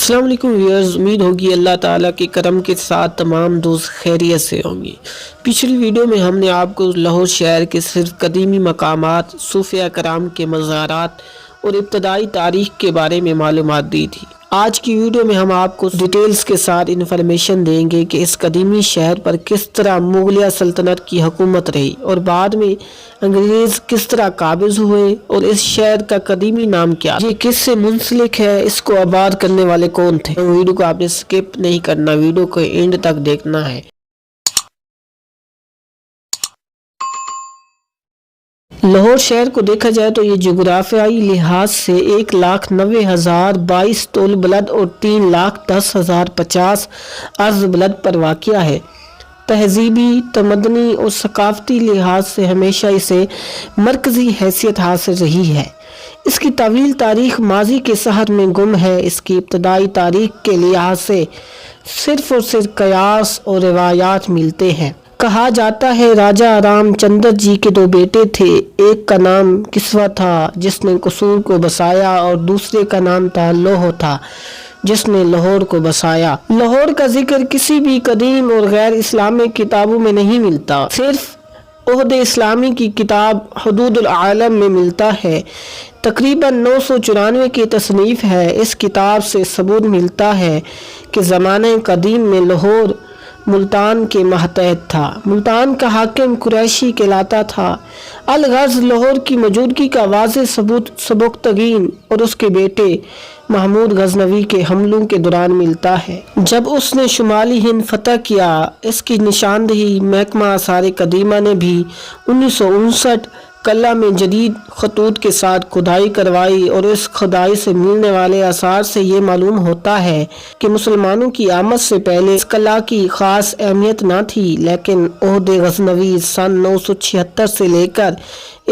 السلام علیکم ویورز، امید ہوگی اللہ تعالیٰ کے کرم کے ساتھ تمام دوست خیریت سے ہوں گے۔ پچھلی ویڈیو میں ہم نے آپ کو لاہور شہر کے صرف قدیمی مقامات، صوفیاء کرام کے مزارات اور ابتدائی تاریخ کے بارے میں معلومات دی تھی۔ آج کی ویڈیو میں ہم آپ کو ڈیٹیلز کے ساتھ انفارمیشن دیں گے کہ اس قدیمی شہر پر کس طرح مغلیہ سلطنت کی حکومت رہی اور بعد میں انگریز کس طرح قابض ہوئے اور اس شہر کا قدیمی نام کیا، یہ کس سے منسلک ہے، اس کو آباد کرنے والے کون تھے۔ ویڈیو کو آپ نے سکپ نہیں کرنا، ویڈیو کو اینڈ تک دیکھنا ہے۔ لاہور شہر کو دیکھا جائے تو یہ جغرافیائی لحاظ سے 1,90,022 طول بلد اور 3,10,050 عرض بلد پر واقع ہے۔ تہذیبی، تمدنی اور ثقافتی لحاظ سے ہمیشہ اسے مرکزی حیثیت حاصل رہی ہے۔ اس کی طویل تاریخ ماضی کے صحر میں گم ہے۔ اس کی ابتدائی تاریخ کے لحاظ سے صرف اور صرف قیاس اور روایات ملتے ہیں۔ کہا جاتا ہے راجہ رام چندر جی کے 2 بیٹے تھے، ایک کا نام کسوا تھا جس نے قصور کو بسایا اور دوسرے کا نام تھا لوہ تھا جس نے لاہور کو بسایا۔ لاہور کا ذکر کسی بھی قدیم اور غیر اسلامی کتابوں میں نہیں ملتا، صرف عہد اسلامی کی کتاب حدود العالم میں ملتا ہے۔ تقریباً 994 کی تصنیف ہے۔ اس کتاب سے ثبوت ملتا ہے کہ زمانہ قدیم میں لاہور ملتان کے ماتحت تھا۔ ملتان کا حاکم قریشی کہلاتا تھا۔ الغرض لاہور کی موجودگی کا واضح ثبوت سبکتگین اور اس کے بیٹے محمود غزنوی کے حملوں کے دوران ملتا ہے، جب اس نے شمالی ہند فتح کیا۔ اس کی نشاندہی محکمہ آثار قدیمہ نے بھی 1959 قلعہ میں جدید خطوط کے ساتھ کھدائی کروائی اور اس کھدائی سے ملنے والے آثار سے یہ معلوم ہوتا ہے کہ مسلمانوں کی آمد سے پہلے اس قلعہ کی خاص اہمیت نہ تھی، لیکن عہد غزنوی سن 976 سے لے کر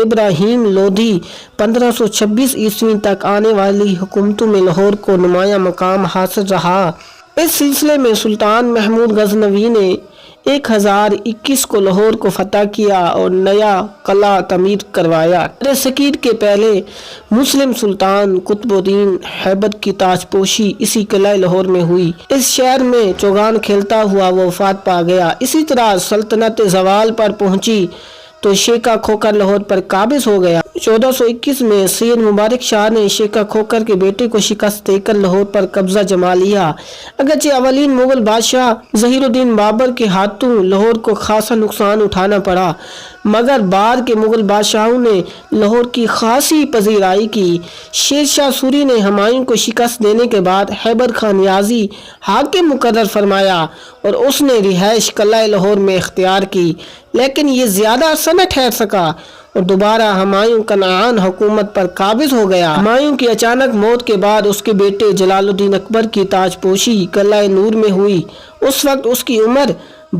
ابراہیم لودھی 1526 عیسوی تک آنے والی حکومتوں میں لاہور کو نمایاں مقام حاصل رہا۔ اس سلسلے میں سلطان محمود غزنوی نے 1021 کو لاہور کو فتح کیا اور نیا قلعہ تعمیر کروایا۔ سکیر کے پہلے مسلم سلطان قطب الدین ایبک کی تاج پوشی اسی قلعہ لاہور میں ہوئی۔ اس شہر میں چوگان کھیلتا ہوا وہ وفات پا گیا۔ اسی طرح سلطنت زوال پر پہنچی تو شیخا کھوکر لاہور پر قابض ہو گیا۔ 1421 میں سید مبارک شاہ نے شیخا کھوکر کے بیٹے کو شکست دے کر لاہور پر قبضہ جما لیا۔ اگرچہ اولین مغل بادشاہ ظہیر الدین بابر کے ہاتھوں لاہور کو خاصا نقصان اٹھانا پڑا، مگر بعد کے مغل بادشاہوں نے لاہور کی خاصی پذیرائی کی۔ شیر شاہ سوری نے ہمایوں کو شکست دینے کے بعد حیدر خان نیازی حاکم مقرر فرمایا اور اس نے رہائش قلعہ لاہور میں اختیار کی، لیکن یہ زیادہ عرصہ نہ ٹھہر سکا اور دوبارہ ہمایوں کنعان حکومت پر قابض ہو گیا۔ ہمایوں کی اچانک موت کے بعد اس کے بیٹے جلال الدین اکبر کی تاج پوشی قلعہ نور میں ہوئی۔ اس وقت اس کی عمر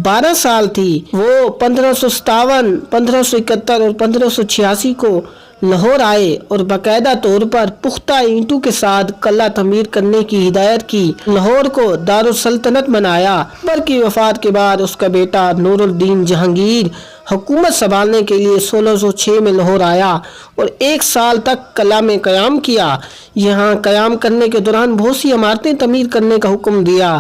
12 سال تھی۔ وہ 1557، 1571 اور 1586 کو لاہور آئے اور باقاعدہ طور پر پختہ اینٹوں کے ساتھ قلعہ تعمیر کرنے کی ہدایت کی۔ لاہور کو دارالسلطنت بنایا۔ اکبر کی وفات کے بعد اس کا بیٹا نور الدین جہانگیر حکومت سنبھالنے کے لیے 1606 میں لاہور آیا اور 1 سال تک قلعہ میں قیام کیا۔ یہاں قیام کرنے کے دوران بہت سی عمارتیں تعمیر کرنے کا حکم دیا۔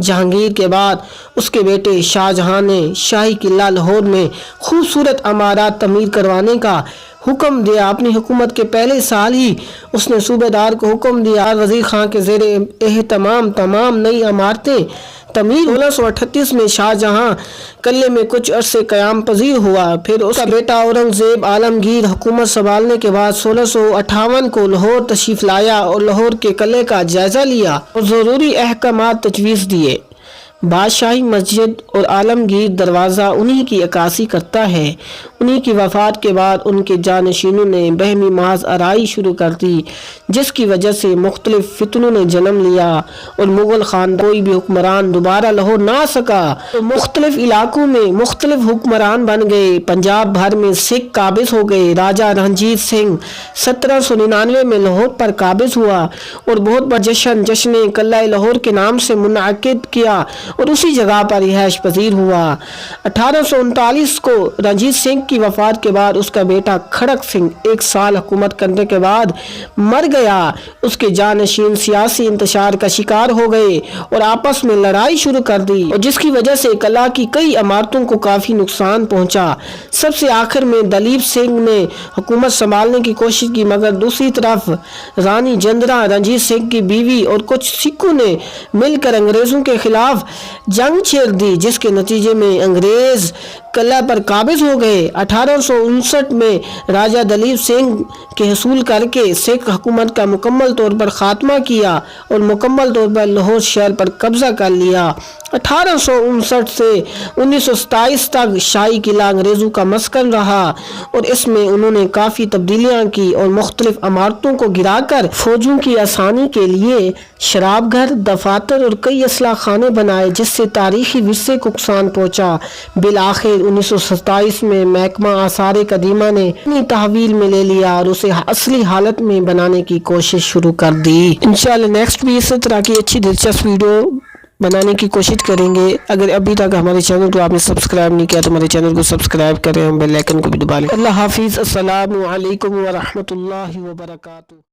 جہانگیر کے بعد اس کے بیٹے شاہ جہاں نے شاہی قلعہ لاہور میں خوبصورت عمارات تعمیر کروانے کا حکم دیا۔ اپنی حکومت کے پہلے سال ہی اس نے صوبے دار کو حکم دیا وزیر خان کے زیر اہتمام تمام نئی عمارتیں تعمیر۔ 1638 میں شاہ جہاں قلعے میں کچھ عرصے قیام پذیر ہوا، پھر اس کا بیٹا اورنگزیب عالمگیر حکومت سنبھالنے کے بعد 1658 کو لاہور تشریف لایا اور لاہور کے قلعے کا جائزہ لیا اور ضروری احکامات تجویز دیے۔ بادشاہی مسجد اور عالمگیر دروازہ انہی کی عکاسی کرتا ہے۔ انہی کی وفات کے بعد ان کے جانشینوں نے بہمی محض آرائی شروع کر دی، جس کی وجہ سے مختلف فتنوں نے جنم لیا اور مغل خاندان کوئی بھی حکمران دوبارہ لاہور نہ آ سکا تو مختلف علاقوں میں مختلف حکمران بن گئے۔ پنجاب بھر میں سکھ قابض ہو گئے۔ راجہ رنجیت سنگھ 1799 میں لاہور پر قابض ہوا اور بہت بڑا جشن قلعہ لاہور کے نام سے منعقد کیا اور اسی جگہ پر رہائش پذیر ہوا۔ 1839 کو رنجیت سنگھ شک کی وفات کے بعد اس کا بیٹا کھڑک سنگھ 1 سال حکومت کرنے کے بعد مر گیا۔ اس کے جانشین سیاسی انتشار کا شکار ہو گئے اور آپس میں لڑائی شروع کر دی، اور جس کی وجہ سے قلعہ کی کئی عمارتوں کو کافی نقصان پہنچا۔ سب سے آخر میں دلیپ سنگھ نے حکومت سنبھالنے کی کوشش کی، مگر دوسری طرف رانی جندرا رنجیت سنگھ کی بیوی اور کچھ سکھوں نے مل کر انگریزوں کے خلاف جنگ چھیڑ دی، جس کے نتیجے میں انگریز قلعہ پر قابض ہو گئے۔ 1859 میں راجہ دلیپ سنگھ کے حصول کر کے سکھ حکومت کا مکمل طور پر خاتمہ کیا اور مکمل طور پر لاہور شہر پر قبضہ کر لیا۔ 1859 سے 1927 تک شاہی قلعہ انگریزوں کا مسکن رہا اور اس میں انہوں نے کافی تبدیلیاں کی اور مختلف عمارتوں کو گرا کر فوجوں کی آسانی کے لیے شراب گھر، دفاتر اور کئی اسلحہ خانے بنائے، جس سے تاریخی ورثے کو نقصان پہنچا۔ بالآخر 1927 میں محکمہ آثار قدیمہ نے اپنی تحویل میں لے لیا اور اسے اصلی حالت میں بنانے کی کوشش شروع کر دی۔ انشاءاللہ نیکسٹ بھی اسی طرح کی اچھی دلچسپ ویڈیو بنانے کی کوشش کریں گے۔ اگر ابھی تک ہمارے چینل کو آپ نے سبسکرائب نہیں کیا تو ہمارے چینل کو سبسکرائب کریں اور بیل آئیکن کو بھی دبا لیں۔ اللہ حافظ، السلام علیکم ورحمۃ اللہ وبرکاتہ۔